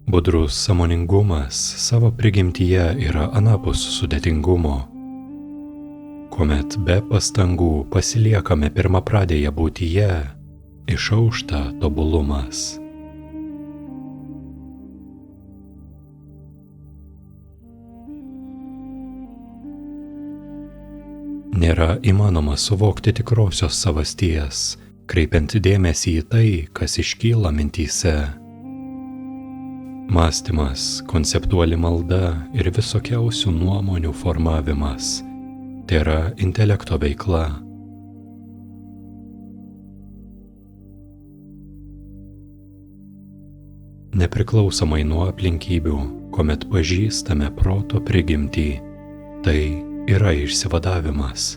Budrus sąmoningumas savo prigimtyje yra anapus sudėtingumo, kuomet be pastangų pasiliekame pirmapradėje būtyje, išaušta tobulumas. Nėra įmanoma suvokti tikrosios savasties, kreipiant dėmesį į tai, kas iškyla mintyse. Mąstymas, konceptuali malda ir visokiausių nuomonių formavimas – tai yra intelekto veikla. Nepriklausomai nuo aplinkybių, kuomet pažįstame proto prigimtį, tai yra išsivadavimas.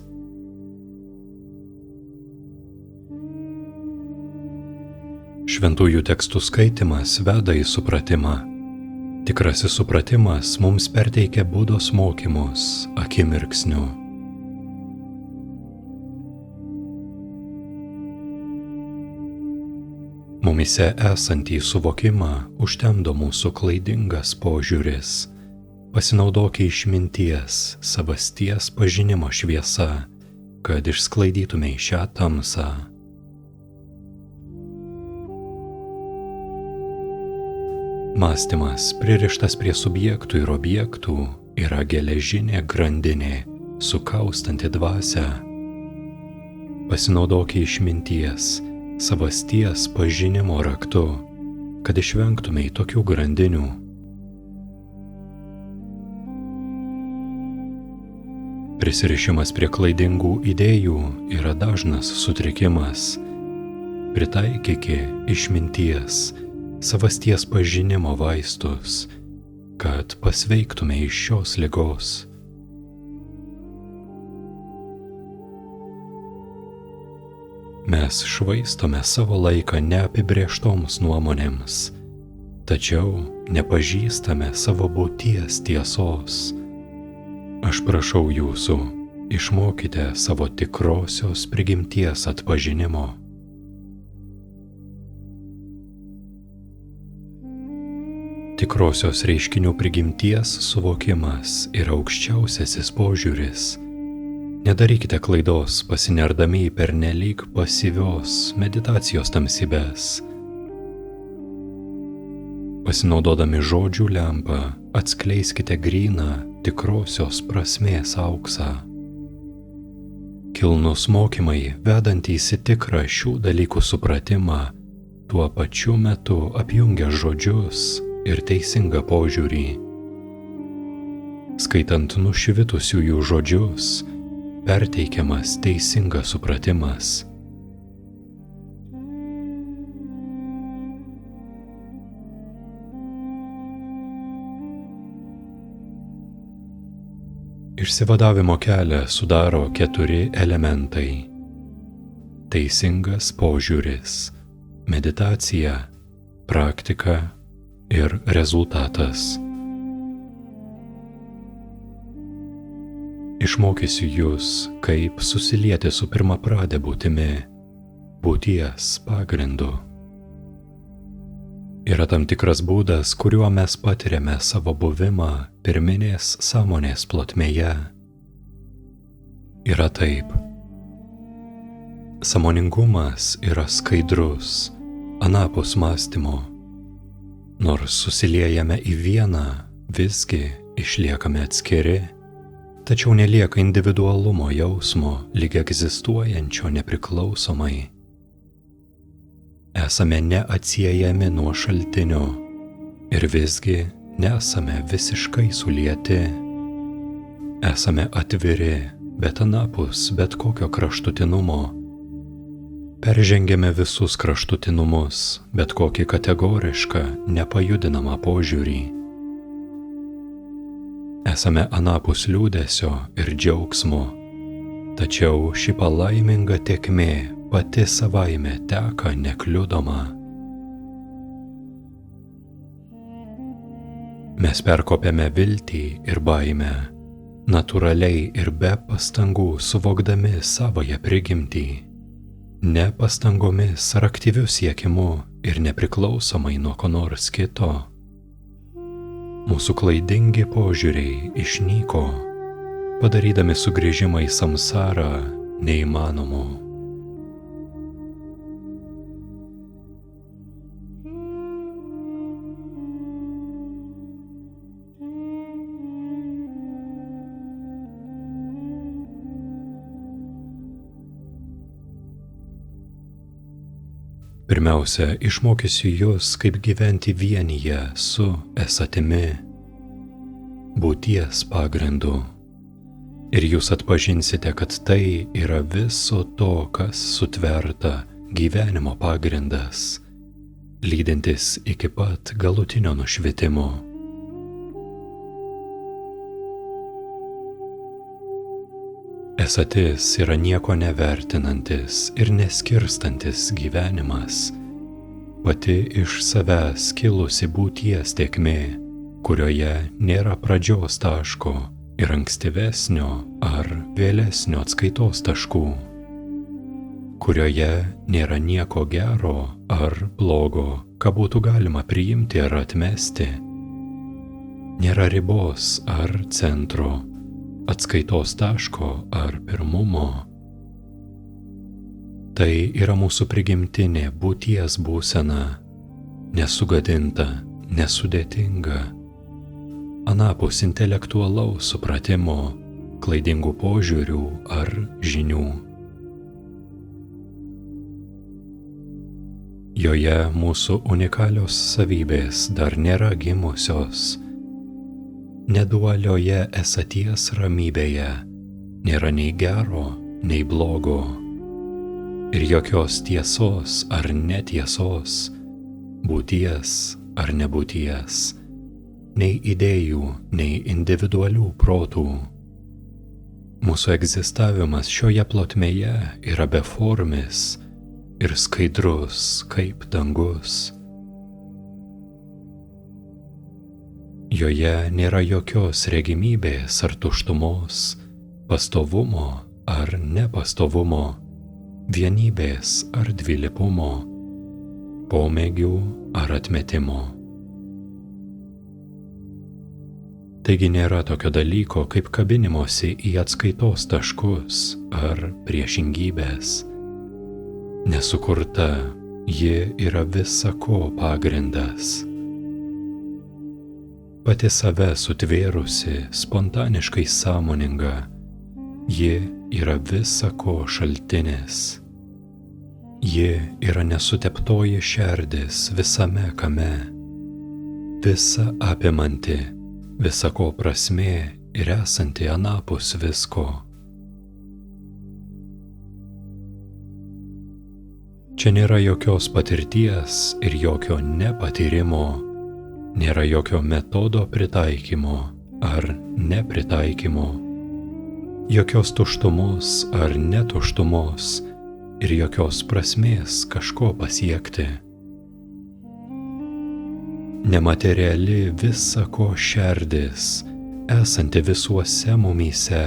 Šventųjų tekstų skaitimas veda į supratimą. Tikrasis supratimas mums perteikia Budos mokymus akimirksniu. Mumyse esantį suvokimą užtemdo mūsų klaidingas požiūris. Pasinaudok išminties, savasties pažinimo šviesa, kad išsklaidytumei šią tamsą. Mąstymas pririštas prie subjektų ir objektų yra geležinė grandinė, sukaustanti dvasią. Pasinaudok išminties, savasties pažinimo raktu, kad išvengtumei tokių grandinių. Prisirišimas prie klaidingų idėjų yra dažnas sutrikimas. Pritaikykite išminties, savasties pažinimo vaistus, kad pasveiktume iš šios ligos. Mes švaistome savo laiką neapibrėžtoms nuomonėms, tačiau nepažįstame savo būties tiesos. Aš prašau jūsų, išmokite savo tikrosios prigimties atpažinimo. Tikrosios reiškinių prigimties suvokimas yra aukščiausiasis požiūris. Nedarykite klaidos pasinerdami į pernelyg pasyvios meditacijos tamsybes. Pasinaudodami žodžių lempą, atskleiskite gryną tikrosios prasmės auksą. Kilnūs mokymai, vedantys į tikrą šių dalykų supratimą, tuo pačiu metu apjungia žodžius ir teisingą požiūrį. Skaitant nušvitusiųjų žodžius, perteikiamas teisingas supratimas. Išsivadavimo kelią sudaro 4 elementai. Teisingas požiūris, meditacija, praktika ir rezultatas. Išmokysiu jūs, kaip susilieti su pirmaprade būtimi, būties pagrindu. Yra tam tikras būdas, kuriuo mes patiriame savo buvimą pirminės sąmonės plotmėje. Yra taip. Sąmoningumas yra skaidrus, anapus mąstymo. Nors susiliejame į vieną, visgi išliekame atskiri, tačiau nelieka individualumo jausmo lyg egzistuojančio nepriklausomai. Esame neatsiejami nuo šaltinio ir visgi nesame visiškai sulieti. Esame atviri, bet anapus bet kokio kraštutinumo. Peržengėme visus kraštutinumus, bet kokį kategorišką, nepajudinamą požiūrį. Esame anapus liūdesio ir džiaugsmo, tačiau ši palaiminga tėkmė pati savaime teka nekliudoma. Mes perkopėme viltį ir baimę, natūraliai ir be pastangų suvokdami savąją prigimtį, ne pastangomis ar aktyviu siekimu ir nepriklausomai nuo ko nors kito. Mūsų klaidingi požiūriai išnyko, padarydami sugrįžimą į samsarą neįmanomu. Pirmiausia, išmokysiu jūs, kaip gyventi vienyje su esatimi, būties pagrindu. Ir jūs atpažinsite, kad tai yra viso to, kas sutverta gyvenimo pagrindas, lydintis iki pat galutinio nušvitimo. Esatis yra nieko nevertinantis ir neskirstantis gyvenimas, pati iš savęs kilusi būties tėkmė, kurioje nėra pradžios taško ir ankstyvesnio ar vėlesnio atskaitos taškų, kurioje nėra nieko gero ar blogo, ką būtų galima priimti ar atmesti, nėra ribos ar centro, atskaitos taško ar pirmumo. Tai yra mūsų prigimtinė būties būsena, nesugadinta, nesudėtinga, anapus intelektualaus supratimo, klaidingų požiūrių ar žinių. Joje mūsų unikalios savybės dar nėra gimusios. Nedualioje esaties ramybėje nėra nei gero, nei blogo. Ir jokios tiesos ar netiesos, būties ar nebūties, nei idėjų, nei individualių protų. Mūsų egzistavimas šioje plotmėje yra beformis ir skaidrus kaip dangus. Joje nėra jokios regimybės ar tuštumos, pastovumo ar nepastovumo, vienybės ar dvilypumo, pomėgių ar atmetimo. Taigi nėra tokio dalyko kaip kabinimosi į atskaitos taškus ar priešingybės. Nesukurta, ji yra visa ko pagrindas. Pati save sutvėrusi, spontaniškai sąmoninga, ji yra visa ko šaltinis. Ji yra nesuteptoji šerdis visame kame, visa apimanti, visa ko prasmė ir esanti anapus visko. Čia nėra jokios patirties ir jokio nepatyrimo, nėra jokio metodo pritaikymo ar nepritaikymo, jokios tuštumos ar netuštumos ir jokios prasmės kažko pasiekti. Nemateriali visa ko šerdis, esanti visuose mumyse,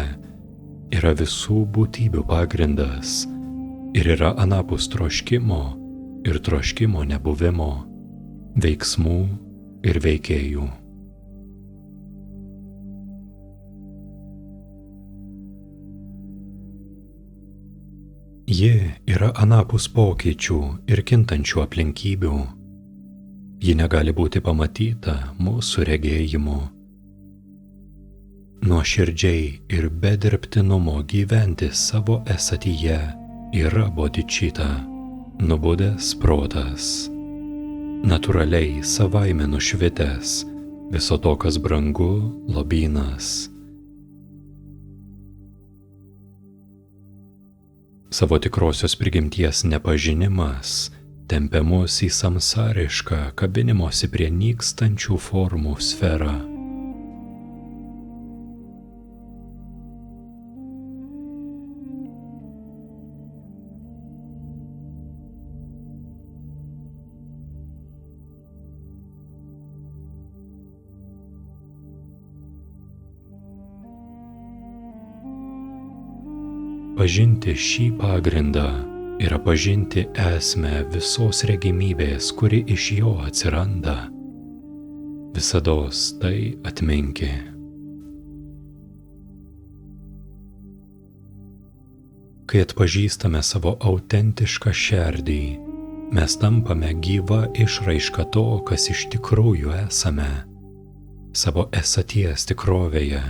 yra visų būtybių pagrindas ir yra anapus troškimo ir troškimo nebuvimo, veiksmų ir veikėjų. Ji yra anapus pokyčių ir kintančių aplinkybių. Ji negali būti pamatyta mūsų regėjimu. Nuoširdžiai ir be dirbtinumo gyventi savo esatyje yra bodičita, nubudęs protas. Natūraliai savaime nušvitęs, viso to, kas brangu, lobynas. Savo tikrosios prigimties nepažinimas tempia mus į samsarišką kabinimosi prie nykstančių formų sferą. Pažinti šį pagrindą yra pažinti esmę visos regimybės, kuri iš jo atsiranda. Visados tai atminki. Kai atpažįstame savo autentišką šerdį, mes tampame gyva išraiška to, kas iš tikrųjų esame, savo esaties tikrovėje.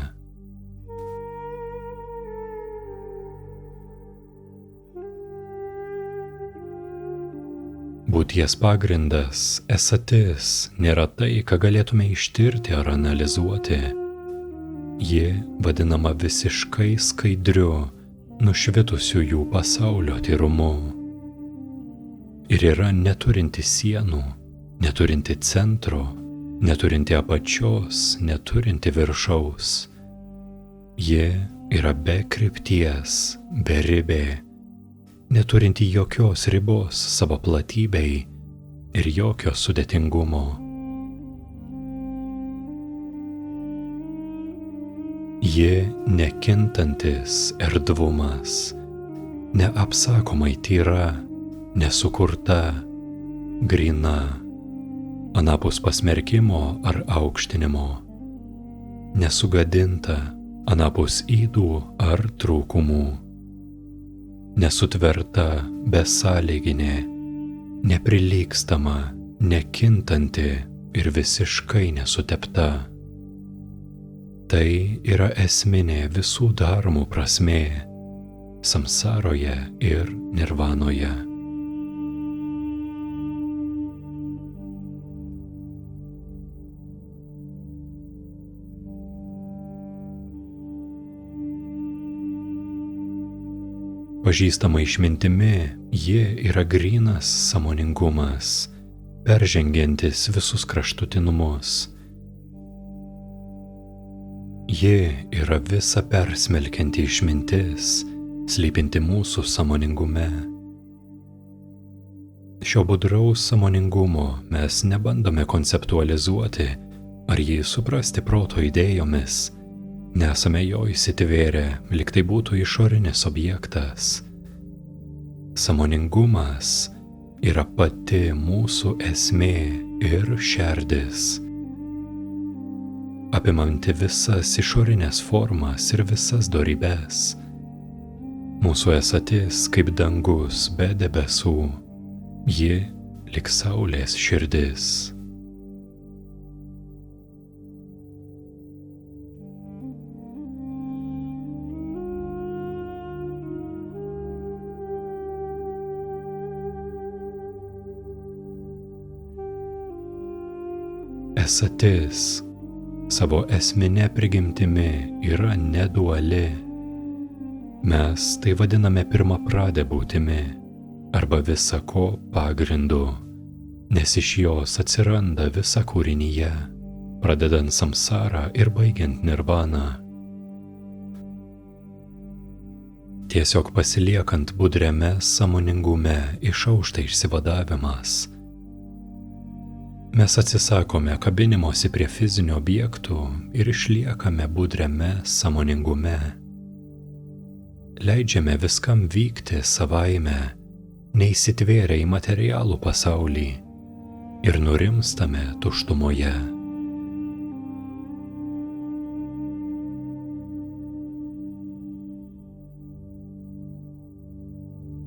Būties pagrindas, esatis, nėra tai, ką galėtume ištirti ar analizuoti. Ji vadinama visiškai skaidriu, nušvitusiu jų pasaulio tyrumu. Ir yra neturinti sienų, neturinti centro, neturinti apačios, neturinti viršaus. Ji yra be krypties, beribė, neturinti jokios ribos savo platybei ir jokio sudėtingumo. Ji nekintantis erdvumas, neapsakomai tyra, nesukurta, gryna, anapus pasmerkimo ar aukštinimo, nesugadinta, anapus ydų ar trūkumų, nesutverta, besąlyginė, neprilygstama, nekintanti ir visiškai nesutepta. Tai yra esminė visų daromų prasmė samsaroje ir nirvanoje. Pažįstama išmintimi, ji yra grynas sąmoningumas, peržengiantis visus kraštutinumus. Ji yra visa persmelkianti išmintis, slypinti mūsų sąmoningume. Šio budraus sąmoningumo mes nebandome konceptualizuoti ar jį suprasti proto idėjomis. Nesame jo įsitvėrę, lyg tai būtų išorinis objektas. Sąmoningumas yra pati mūsų esmė ir šerdis, apimanti visas išorinės formas ir visas dorybes. Mūsų esatis kaip dangus be debesų, ji lyg saulės širdis. Esatis savo esminė prigimtimi yra neduali. Mes tai vadiname pirmapradę būtimi arba visa ko pagrindu, nes iš jos atsiranda visa kūrinyje, pradedant samsarą ir baigiant nirvaną. Tiesiog pasiliekant budriame sąmoningume išaušta išsivadavimas. Mes atsisakome kabinimosi prie fizinių objektų ir išliekame budriame sąmoningume. Leidžiame viskam vykti savaime, neįsitvėrę į materialų pasaulį ir nurimstame tuštumoje.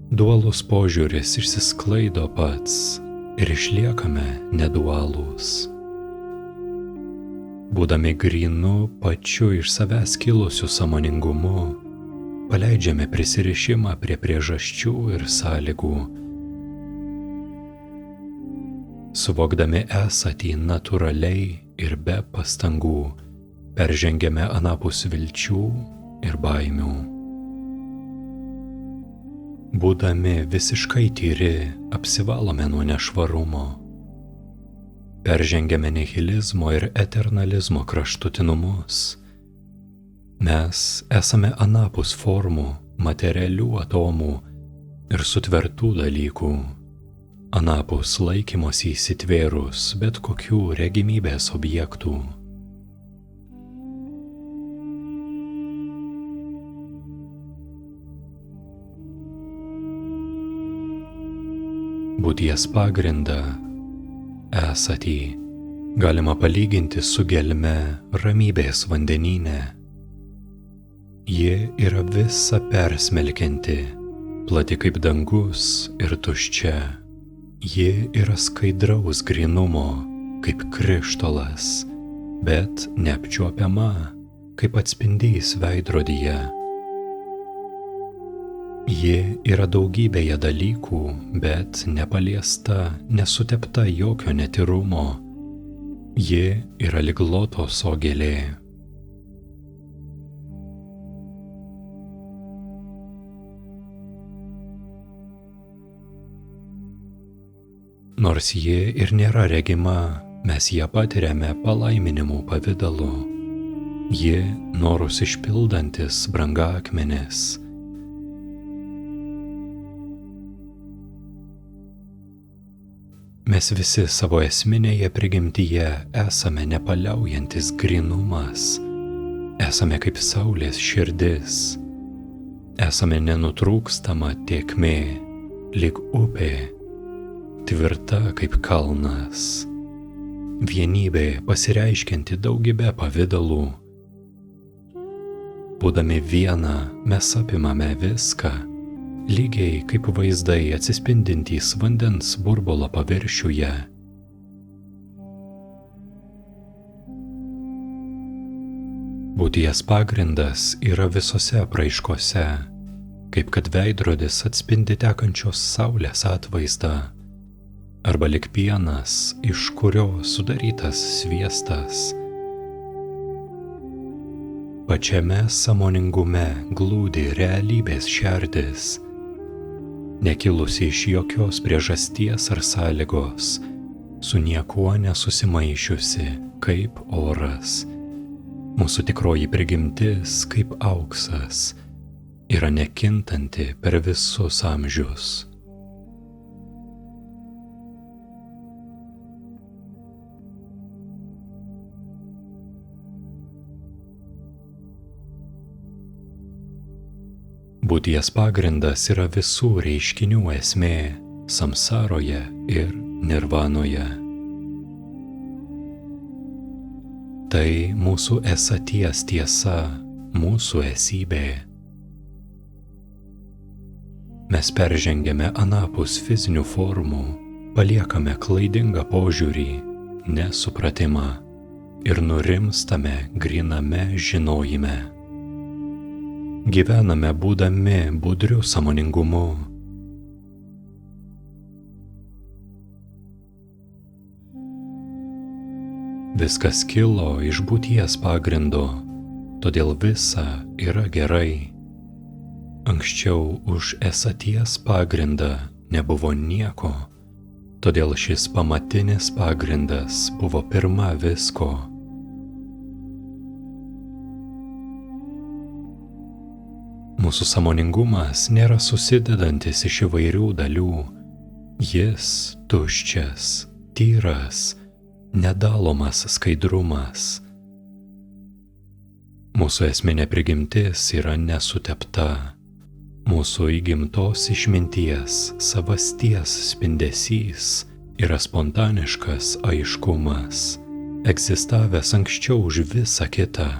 Dualus požiūris išsisklaido pats ir išliekame nedualūs. Būdami grynu pačiu iš savęs kilusiu sąmoningumu, paleidžiame prisirišimą prie priežasčių ir sąlygų. Suvokdami esatį natūraliai ir be pastangų, peržengiame anapus vilčių ir baimių. Būdami visiškai tyri, apsivalome nuo nešvarumo. Peržengiame nihilizmo ir eternalizmo kraštutinumus. Mes esame anapus formų, materialių atomų ir sutvertų dalykų, anapus laikymosi įsitvėrus bet kokių regimybės objektų. Būties pagrindą, esatį, galima palyginti su gelme ramybės vandenyne. Ji yra visa persmelkianti, plati kaip dangus ir tuščia. Ji yra skaidraus grynumo, kaip krištolas, bet neapčiuopiama, kaip atspindys veidrodyje. Ji yra daugybėje dalykų, bet nepaliesta, nesutepta jokio netyrumo. Ji yra lyg lotoso gėlė. Nors ji ir nėra regima, mes ją patiriame palaiminimų pavidalu. Ji norus išpildantis brangakmenis. Mes visi savo esminėje prigimtyje esame nepaliaujantis grynumas. Esame kaip saulės širdis. Esame nenutrūkstama tėkmė, lyg upė, tvirta kaip kalnas. Vienybė pasireiškianti daugybę pavidalų. Būdami viena, mes apimame viską, lygiai kaip vaizdai atsispindintys vandens burbulo paviršiuje. Būties pagrindas yra visose apraiškose, kaip kad veidrodis atspindi tekančios saulės atvaizdą, arba lyg pienas, iš kurio sudarytas sviestas. Pačiame sąmoningume glūdi realybės šerdis, nekilusi iš jokios priežasties ar sąlygos, su niekuo nesusimaišiusi, kaip oras. Mūsų tikroji prigimtis, kaip auksas, yra nekintanti per visus amžius. Būties pagrindas yra visų reiškinių esmė samsaroje ir nirvanoje. Tai mūsų esaties tiesa, mūsų esybė. Mes peržengėme anapus fizinių formų, paliekame klaidingą požiūrį, nesupratimą ir nurimstame gryname žinojime. Gyvename būdami budriu sąmoningumu. Viskas kilo iš būties pagrindo, todėl visa yra gerai. Anksčiau už esaties pagrindą nebuvo nieko, todėl šis pamatinis pagrindas buvo pirma visko. Mūsų sąmoningumas nėra susidedantis iš įvairių dalių. Jis tuščias, tyras, nedalomas skaidrumas. Mūsų esminė prigimtis yra nesutepta. Mūsų įgimtos išminties, savasties spindesys yra spontaniškas aiškumas, egzistavęs anksčiau už visą kitą.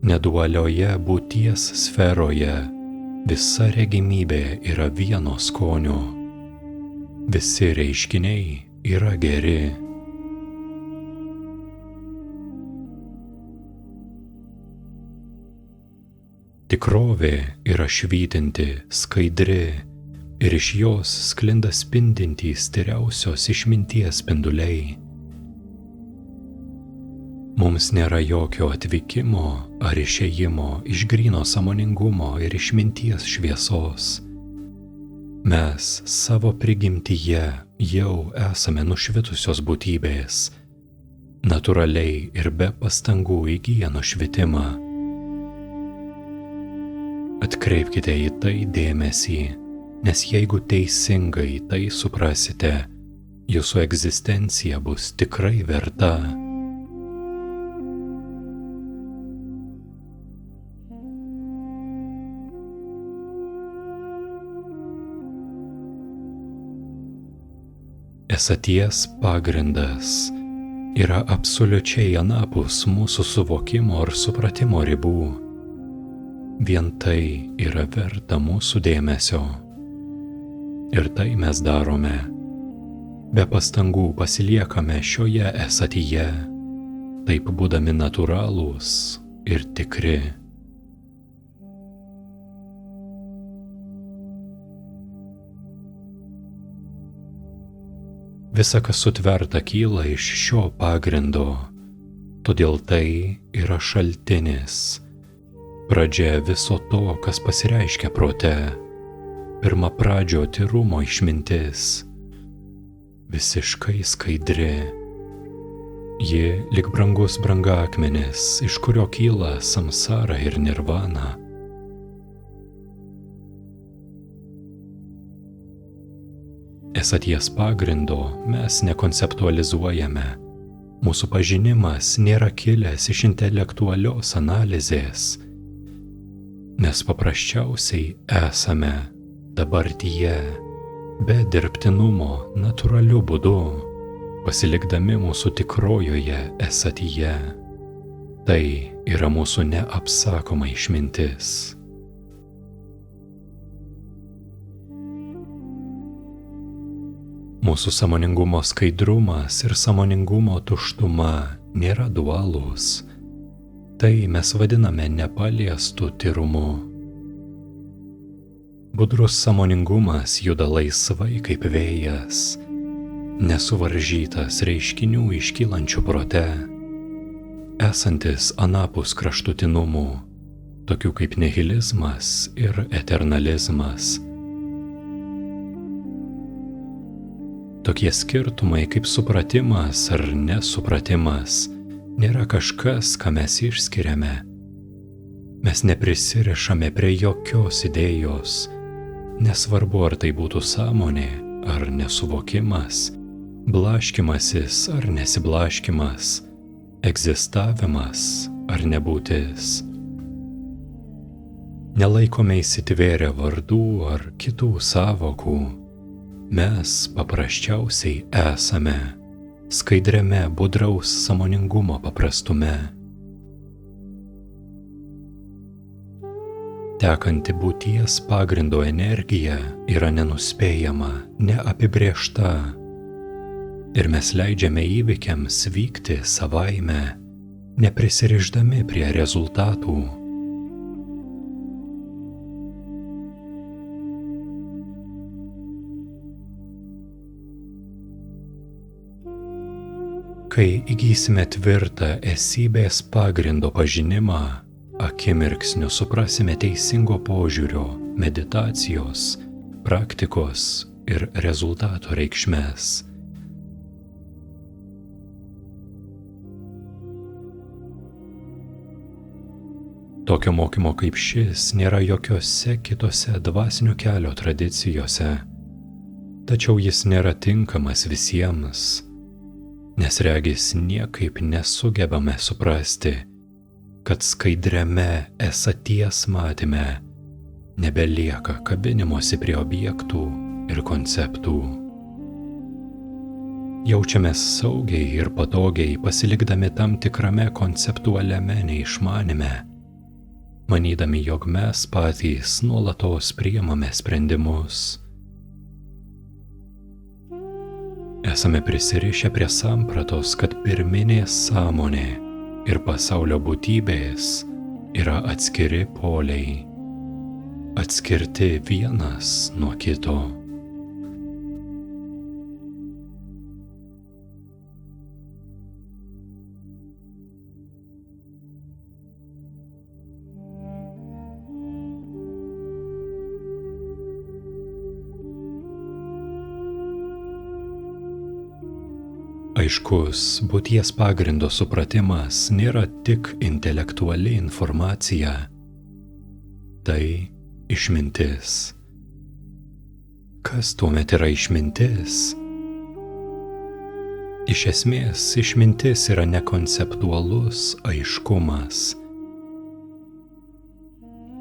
Nedualioje būties sferoje visa regimybė yra vieno skonio. Visi reiškiniai yra geri. Tikrovė yra švytinti, skaidri ir iš jos sklinda spindintys tyriausios išminties spinduliai. Mums nėra jokio atvykimo ar išėjimo iš gryno sąmoningumo ir išminties šviesos. Mes savo prigimtyje jau esame nušvitusios būtybės, natūraliai ir be pastangų įgyja nušvitimą. Atkreipkite į tai dėmesį, nes jeigu teisingai tai suprasite, jūsų egzistencija bus tikrai verta. esaties pagrindas yra absoliučiai anapus mūsų suvokimo ar supratimo ribų. Vien tai yra verta mūsų dėmesio. Ir tai mes darome. Be pastangų pasiliekame šioje esatyje, taip būdami natūralūs ir tikri. Visa, kas sutverta, kyla iš šio pagrindo, todėl tai yra šaltinis, pradžia viso to, kas pasireiškia prote, pirma pradžio tyrumo išmintis, visiškai skaidri. Ji lyg brangus brangakmenis, iš kurio kyla samsara ir nirvana. Esaties pagrindo mes nekonceptualizuojame. Mūsų pažinimas nėra kilęs iš intelektualios analizės, nes paprasčiausiai esame dabartyje, be dirbtinumo, natūraliu būdu, pasilikdami mūsų tikrojoje esatyje. Tai yra mūsų neapsakoma išmintis. Mūsų sąmoningumo skaidrumas ir sąmoningumo tuštuma nėra dualūs. Tai mes vadiname nepaliestų tyrumu. Budrus sąmoningumas juda laisvai kaip vėjas, nesuvaržytas reiškinių iškylančių prote, esantis anapus kraštutinumų, tokių kaip nihilizmas ir eternalizmas. Tokie skirtumai kaip supratimas ar nesupratimas nėra kažkas, ką mes išskiriame. Mes neprisirišame prie jokios idėjos, nesvarbu ar tai būtų sąmonė ar nesuvokimas, blaškymasis ar nesiblaškymas, egzistavimas ar nebūtis. Nelaikome įsitvėrę vardų ar kitų sąvokų. Mes paprasčiausiai esame skaidriame budraus sąmoningumo paprastume. Tekanti būties pagrindo energija yra nenuspėjama, neapibrėžta. Ir mes leidžiame įvykiams vykti savaime, neprisirišdami prie rezultatų. Kai įgysime tvirtą esybės pagrindo pažinimą, akimirksniu suprasime teisingo požiūrio, meditacijos, praktikos ir rezultato reikšmes. Tokio mokymo kaip šis nėra jokiose kitose dvasinio kelio tradicijose, tačiau jis nėra tinkamas visiems. Nes regis niekaip nesugebame suprasti, kad skaidriame esaties matyme nebelieka kabinimosi prie objektų ir konceptų. Jaučiamės saugiai ir patogiai pasilikdami tam tikrame konceptualiame neišmanime, manydami, jog mes patys nuolatos priimame sprendimus. Esame prisirišę prie sampratos, kad pirminė sąmonė ir pasaulio būtybės yra atskiri poliai, atskirti vienas nuo kito. Aiškus būties pagrindo supratimas nėra tik intelektuali informacija. Tai išmintis. Kas tuomet yra išmintis? Iš esmės, išmintis yra nekonceptualus aiškumas.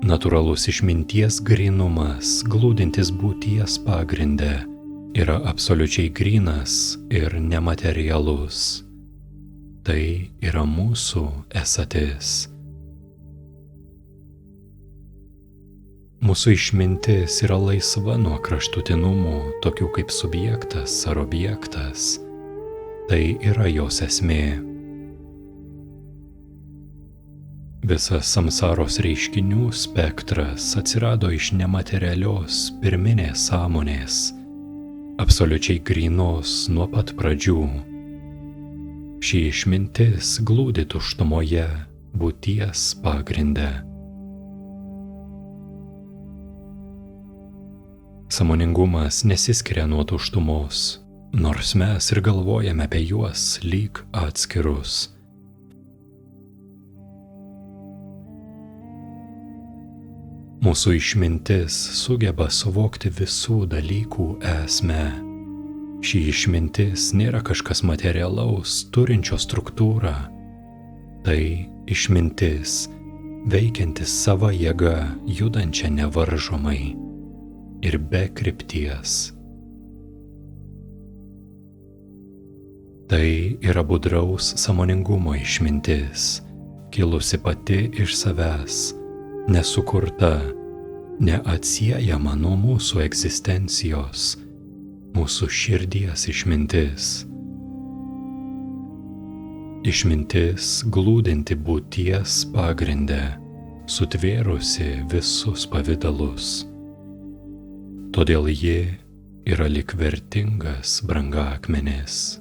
Natūralus išminties grynumas, glūdintis būties pagrinde yra absoliučiai grynas ir nematerialus. Tai yra mūsų esatis. Mūsų išmintis yra laisva nuo kraštutinumų, tokių kaip subjektas ar objektas. Tai yra jos esmė. Visas samsaros reiškinių spektras atsirado iš nematerialios pirminės sąmonės, absoliučiai grynos nuo pat pradžių. Ši išmintis glūdi tuštumoje, būties pagrinde. Sąmoningumas nesiskiria nuo tuštumos, nors mes ir galvojame apie juos lyg atskirus. Mūsų išmintis sugeba suvokti visų dalykų esmę. Ši išmintis nėra kažkas materialaus, turinčio struktūrą. Tai išmintis, veikiantis sava jėga, judančia nevaržomai ir be krypties. Tai yra budraus sąmoningumo išmintis, kilusi pati iš savęs, nesukurta, neatsiejama nuo mūsų egzistencijos, mūsų širdies išmintis. Išmintis glūdinti būties pagrinde, sutvėrusi visus pavidalus. Todėl ji yra lyg vertingas brangakmenis.